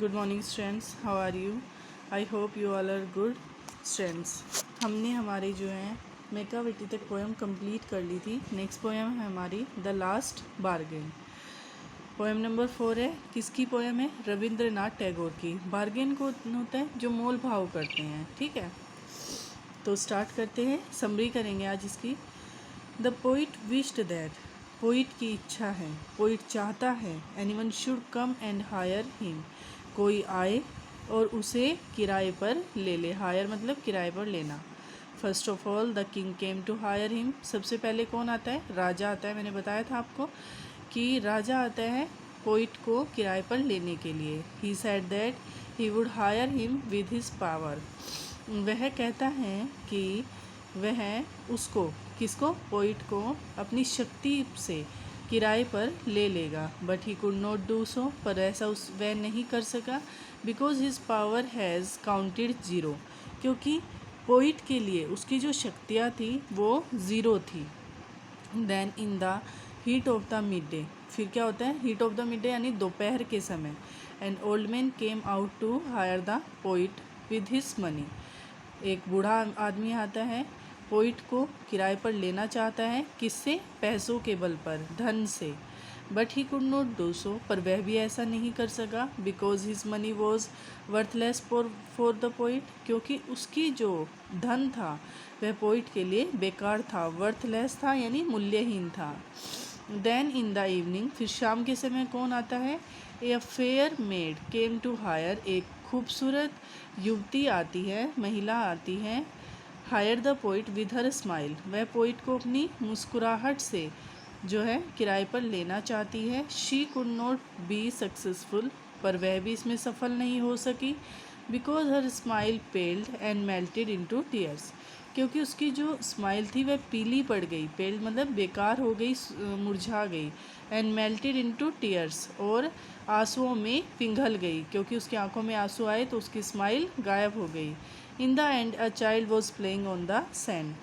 Good morning students, how are you? I hope you all are good students. हमने हमारी जो है मेकाविटी तक पोएम कंप्लीट कर ली थी। नेक्स्ट पोएम है हमारी the last bargain. Poem number 4 है। किसकी पोएम है? रविंद्रनाथ टैगोर की। बार्गेन को होता है जो मोल भाव करते हैं, ठीक है। तो स्टार्ट करते हैं, समरी करेंगे आज इसकी। The poet wished that, poet की इच्छा है, पोइट चाहता है, anyone should come and hire him, कोई आए और उसे किराए पर ले ले। हायर मतलब किराए पर लेना। First of all the king came to hire him. सबसे पहले कौन आता है? राजा आता है। मैंने बताया था आपको कि राजा आता है पोइट को किराए पर लेने के लिए। He said that he would hire him with his power. वह कहता है कि वह उसको, किसको? पोइट को अपनी शक्ति से किराए पर ले लेगा। But he could not do so, पर ऐसा वह नहीं कर सका। Because his power has counted zero, क्योंकि पोइट के लिए उसकी जो शक्तियाँ थी वो ज़ीरो थी। Then in the heat of the mid day, फिर क्या होता है? Heat of the mid day यानी दोपहर के समय। An old man came out to hire the poet with his money. एक बूढ़ा आदमी आता है, पोइट को किराए पर लेना चाहता है। किससे? पैसों के बल पर, धन से। But he could not do so, पर वह भी ऐसा नहीं कर सका। Because his money was worthless for the poet, क्योंकि उसकी जो धन था वह पोइट के लिए बेकार था। वर्थलेस था यानी मूल्यहीन था। देन इन द इवनिंग, फिर शाम के समय कौन आता है? A fair maid came to hire, एक खूबसूरत युवती आती है, महिला आती है। Hire the poet with her smile, वह पोइट को अपनी मुस्कुराहट से जो है किराए पर लेना चाहती है। She could not be successful, पर वह भी इसमें सफल नहीं हो सकी। Because her smile पेल्ड and melted into tears, क्योंकि उसकी जो स्माइल थी वह पीली पड़ गई। पेल्ड मतलब बेकार हो गई, मुरझा गई। एंड मेल्टेड इनटू टीयर्स, और आंसुओं में पिघल गई, क्योंकि उसकी आंखों में आंसू आए तो उसकी स्माइल गायब हो गई। In the end a child was playing on the sand.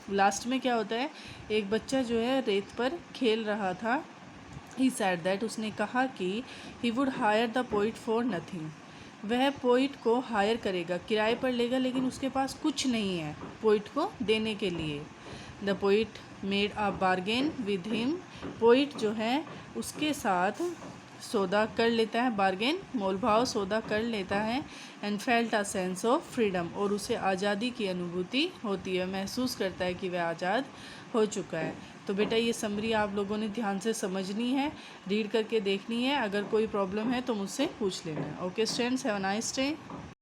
Last में क्या होता है? एक बच्चा जो है रेत पर खेल रहा था। ही सैड दैट, उसने कहा कि he would higher the poet for nothing, वह पोइट को हायर करेगा, किराए पर लेगा, लेकिन उसके पास कुछ नहीं है पोइट को देने के लिए। The poet made a bargain with him, poet जो है उसके साथ सौदा कर लेता है। बार्गेन मोल भाव, सौदा कर लेता है। And felt a sense of freedom, और उसे आज़ादी की अनुभूति होती है, महसूस करता है कि वह आज़ाद हो चुका है। तो बेटा ये समरी आप लोगों ने ध्यान से समझनी है, रीड करके देखनी है। अगर कोई प्रॉब्लम है तो मुझसे पूछ लेना। Okay students, have a nice day.